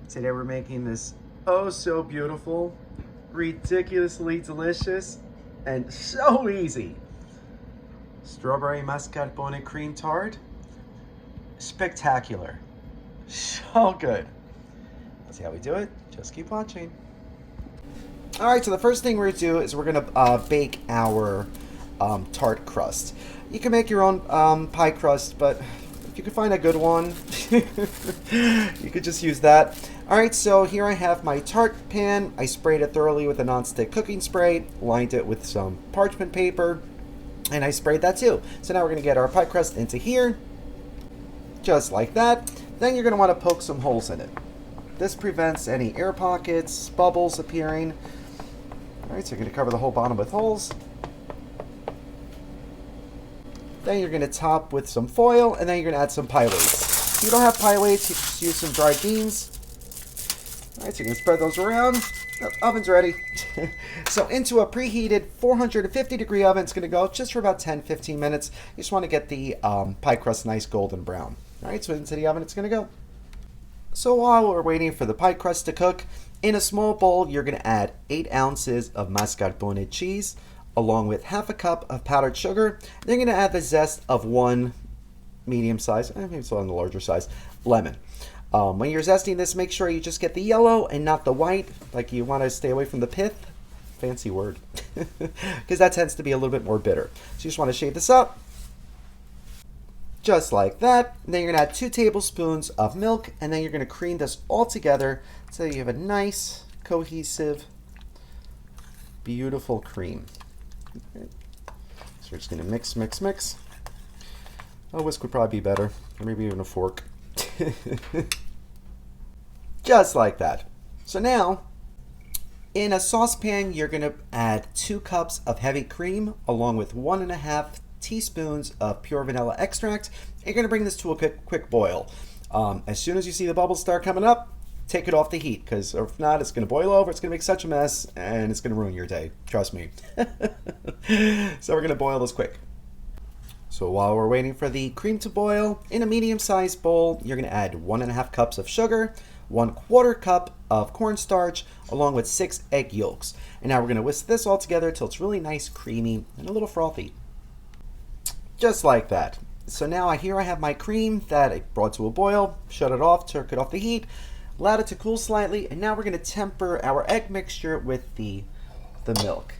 Today we're making this oh so beautiful, ridiculously delicious, and so easy strawberry mascarpone cream tart. Spectacular. So good. Let's see how we do it. Just keep watching. Alright, so the first thing we're going to do is we're going to bake our tart crust. You can make your own pie crust, but if you can find a good one, you could just use that. Alright, so here I have my tart pan. I sprayed it thoroughly with a non-stick cooking spray, lined it with some parchment paper, and I sprayed that too. So now we're going to get our pie crust into here, just like that. Then you're going to want to poke some holes in it. This prevents any air pockets, bubbles appearing. Alright, so you're going to cover the whole bottom with holes. Then you're going to top with some foil, and then you're going to add some pie weights. If you don't have pie weights, you can just use some dried beans. Alright, so you're going to spread those around. The oven's ready. So into a preheated 450 degree oven, it's going to go just for about 10-15 minutes. You just want to get the pie crust nice golden brown. Alright, so into the oven it's going to go. So while we're waiting for the pie crust to cook, in a small bowl you're going to add 8 ounces of mascarpone cheese, along with half a cup of powdered sugar. Then you're going to add the zest of one medium size, maybe it's on the larger size, lemon. When you're zesting this, make sure you just get the yellow and not the white. Like, you want to stay away from the pith. Fancy word. Because that tends to be a little bit more bitter. So you just want to shake this up. Just like that. And then you're going to add 2 tablespoons of milk. And then you're going to cream this all together so you have a nice, cohesive, beautiful cream. Okay. So we're just going to mix, mix, mix. A whisk would probably be better. Or maybe even a fork. Just like that. So now, in a saucepan, you're going to add 2 cups of heavy cream along with 1.5 teaspoons of pure vanilla extract. And you're going to bring this to a quick boil. As soon as you see the bubbles start coming up, take it off the heat, because if not, it's going to boil over, it's going to make such a mess, and it's going to ruin your day. Trust me. So we're going to boil this quick. So while we're waiting for the cream to boil, in a medium-sized bowl, you're going to add 1.5 cups of sugar, 1/4 cup of cornstarch, along with 6 egg yolks. And now we're going to whisk this all together until it's really nice, creamy, and a little frothy. Just like that. So now here I have my cream that I brought to a boil, shut it off, took it off the heat, allowed it to cool slightly, and now we're going to temper our egg mixture with the milk.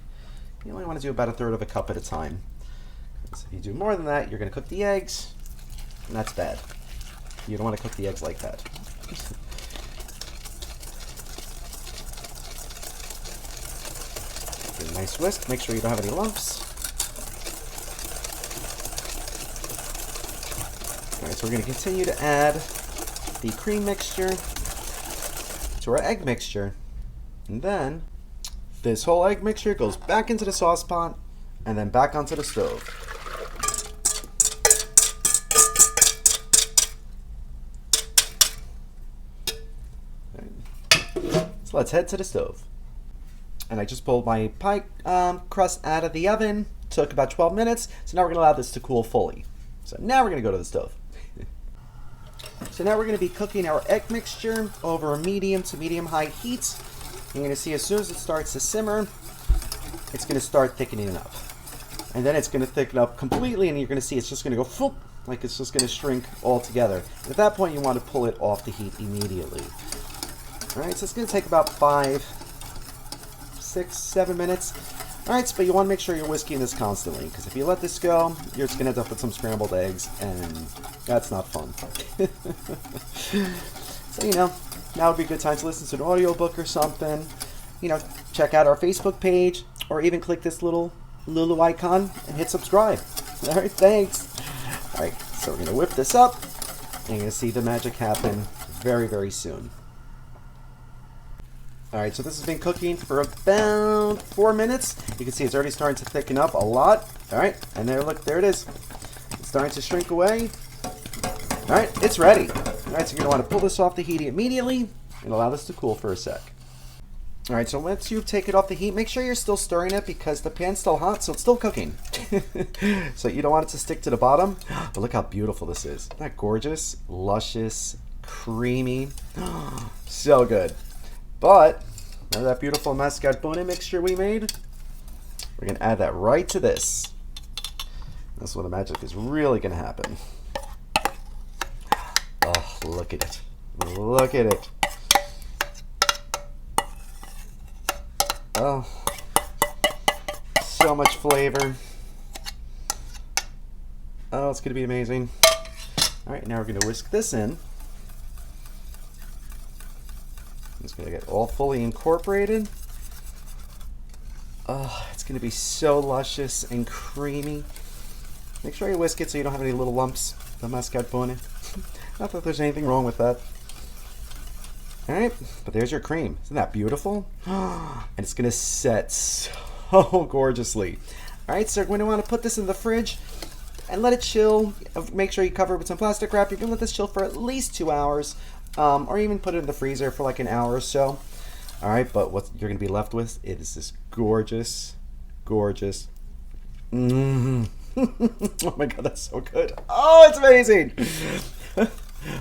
You only want to do about 1/3 cup at a time. So if you do more than that, you're going to cook the eggs, and that's bad. You don't want to cook the eggs like that. Give it a nice whisk. Make sure you don't have any lumps. All right, so we're going to continue to add the cream mixture to our egg mixture, and then this whole egg mixture goes back into the sauce pot and then back onto the stove. So let's head to the stove. And I just pulled my pie crust out of the oven. Took about 12 minutes. So now we're going to allow this to cool fully. So now we're going to go to the stove. So now we're going to be cooking our egg mixture over a medium to medium-high heat. You're going to see as soon as it starts to simmer, it's going to start thickening up. And then it's going to thicken up completely, and you're going to see it's just going to go floop, like it's just going to shrink all together. At that point, you want to pull it off the heat immediately. Alright, so it's going to take about 5, 6, 7 minutes. Alright, but you want to make sure you're whisking this constantly, because if you let this go, you're just going to end up with some scrambled eggs, and that's not fun. So, now would be a good time to listen to an audiobook or something. Check out our Facebook page, or even click this little Lulu icon and hit subscribe. Alright, thanks. Alright, so we're going to whip this up, and you're going to see the magic happen very, very soon. Alright, so this has been cooking for about 4 minutes. You can see it's already starting to thicken up a lot. Alright, and there, look, there it is. It's starting to shrink away. Alright, it's ready. Alright, so you're going to want to pull this off the heat immediately and allow this to cool for a sec. Alright, so once you take it off the heat, make sure you're still stirring it because the pan's still hot, so it's still cooking. So you don't want it to stick to the bottom. But look how beautiful this is. Isn't that gorgeous? Luscious, creamy. So good. But, remember that beautiful mascarpone mixture we made? We're going to add that right to this. That's when the magic is really going to happen. Oh, look at it. Look at it. Oh, so much flavor. Oh, it's going to be amazing. All right, now we're going to whisk this in. It's going to get all fully incorporated. Oh, it's going to be so luscious and creamy. Make sure you whisk it so you don't have any little lumps of mascarpone. Not that there's anything wrong with that. All right, but there's your cream. Isn't that beautiful? And it's going to set so gorgeously. All right, so you're going to want to put this in the fridge and let it chill. Make sure you cover it with some plastic wrap. You can let this chill for at least 2 hours, or even put it in the freezer for like an hour or so. All right, but what you're going to be left with is this gorgeous, gorgeous. Oh my God, that's so good. Oh, it's amazing.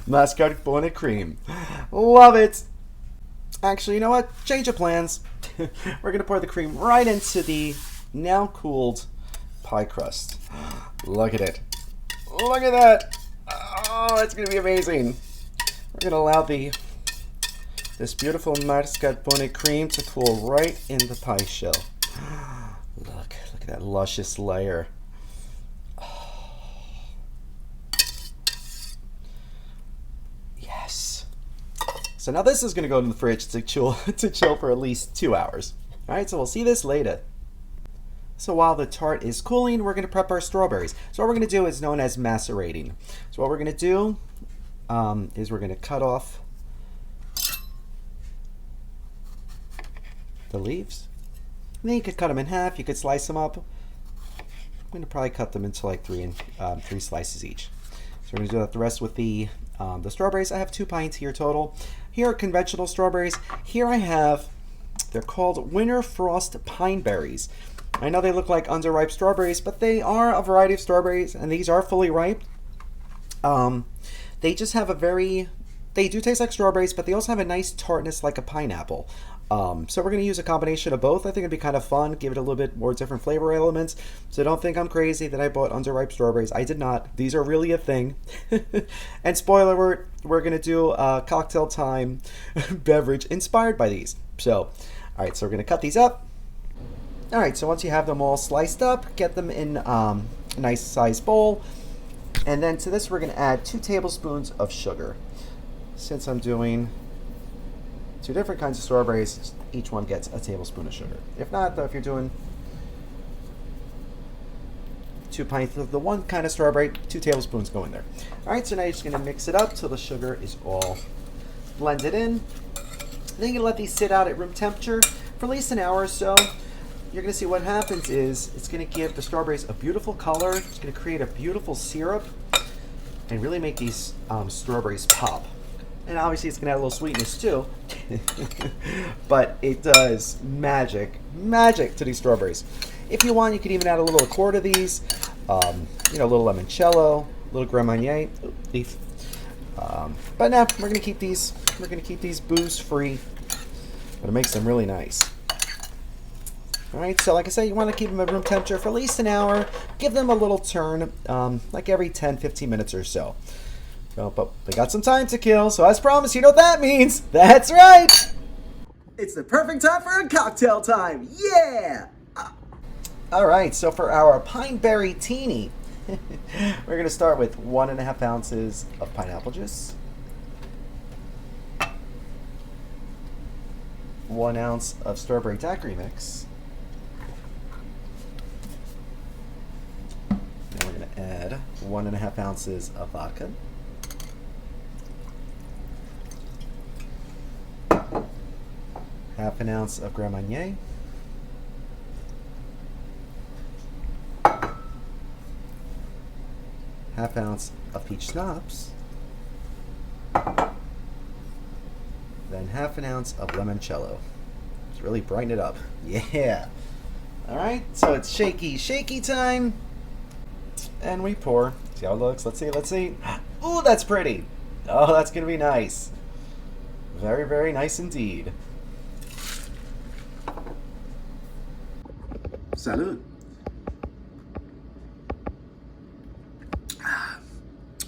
Mascarpone cream. Love it. Actually, you know what? Change of plans. We're going to pour the cream right into the now cooled pie crust. Look at it. Look at that. Oh, it's going to be amazing. We're going to allow this beautiful mascarpone cream to cool right in the pie shell. Look at that luscious layer. Yes. So now this is going to go in the fridge to chill for at least 2 hours. All right, so we'll see this later. So while the tart is cooling, we're going to prep our strawberries. So what we're going to do is known as macerating. So what we're going to do is we're going to cut off the leaves. And then you could cut them in half. You could slice them up. I'm going to probably cut them into like three slices each. So we're going to do that the rest with the strawberries. I have 2 pints here total. Here are conventional strawberries. Here I have, they're called Winter Frost Pine Berries. I know they look like underripe strawberries, but they are a variety of strawberries, and these are fully ripe. They just have they do taste like strawberries, but they also have a nice tartness like a pineapple. So we're going to use a combination of both. I think it'd be kind of fun, give it a little bit more different flavor elements. So don't think I'm crazy that I bought underripe strawberries. I did not. These are really a thing. And spoiler alert, we're going to do a cocktail time beverage inspired by these. So, all right, so we're going to cut these up. All right, so once you have them all sliced up, get them in a nice sized bowl. And then to this, we're going to add 2 tablespoons of sugar. Since I'm doing 2 different kinds of strawberries, each one gets a tablespoon of sugar. If not, though, if you're doing 2 pints of the one kind of strawberry, 2 tablespoons go in there. All right, so now you're just going to mix it up till the sugar is all blended in. Then you're going to let these sit out at room temperature for at least an hour or so. You're going to see what happens is it's going to give the strawberries a beautiful color. It's going to create a beautiful syrup and really make these strawberries pop. And obviously it's going to add a little sweetness too. But it does magic to these strawberries. If you want, you could even add a little accord of these. A little limoncello, a little Grand Marnier leaf. But now we're going to keep these booze free. But it makes them really nice. All right, so like I said, you want to keep them at room temperature for at least an hour. Give them a little turn, like every 10-15 minutes or so. But we got some time to kill, so as promised, you know what that means. That's right! It's the perfect time for a cocktail time! Yeah! All right, so for our pine berry teeny, we're going to start with 1.5 ounces of pineapple juice. 1 ounce of strawberry daiquiri mix. Then we're going to add 1.5 ounces of vodka. Half an ounce of Grand Marnier. Half ounce of peach schnapps. Then half an ounce of limoncello. Just really brighten it up. Yeah. All right, so it's shaky time. And we pour. See how it looks? Let's see. Ooh, that's pretty. Oh, that's going to be nice. Very, very nice indeed. Salud.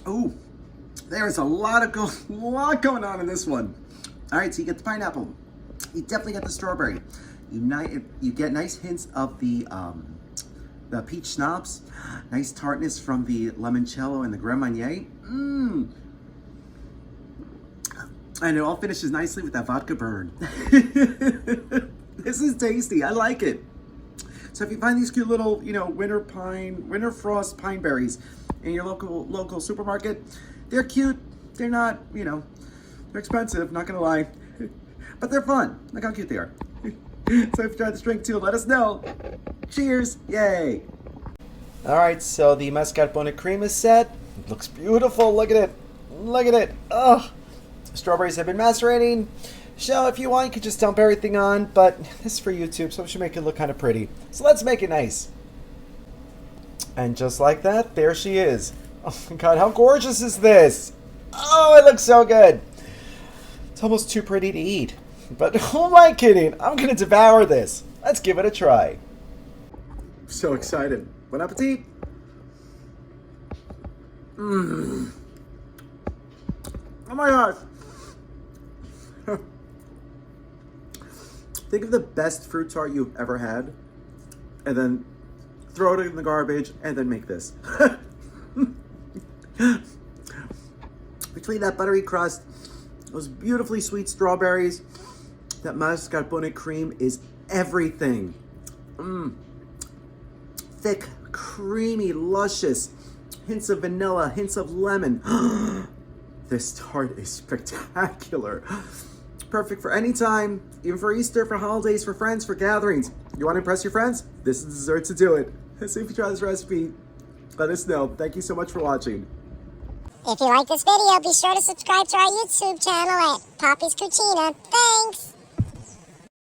Oh, there is a lot going on in this one. All right, so you get the pineapple. You definitely get the strawberry. You get nice hints of the peach schnapps. Nice tartness from the limoncello and the Grand Marnier. And it all finishes nicely with that vodka burn. This is tasty. I like it. So if you find these cute little, winter frost pine berries in your local supermarket, they're cute. They're not, they're expensive, not gonna lie. But they're fun. Look how cute they are. So if you tried this drink too, let us know. Cheers. Yay. All right, so the mascarpone cream is set. It looks beautiful. Look at it. Look at it. Oh, strawberries have been macerating. So if you want, you could just dump everything on, but this is for YouTube, so it should make it look kind of pretty. So let's make it nice. And just like that, there she is. Oh my God, how gorgeous is this? Oh, it looks so good. It's almost too pretty to eat. But who am I kidding? I'm going to devour this. Let's give it a try. So excited. Bon appetit. Oh my gosh. Think of the best fruit tart you've ever had, and then throw it in the garbage, and then make this. Between that buttery crust, those beautifully sweet strawberries, that mascarpone cream is everything. Thick, creamy, luscious, hints of vanilla, hints of lemon. This tart is spectacular. Perfect for any time, even for Easter, for holidays, for friends, for gatherings. You want to impress your friends? This is the dessert to do it. So if you try this recipe, let us know. Thank you so much for watching. If you like this video, be sure to subscribe to our YouTube channel at Poppy's Cucina. Thanks!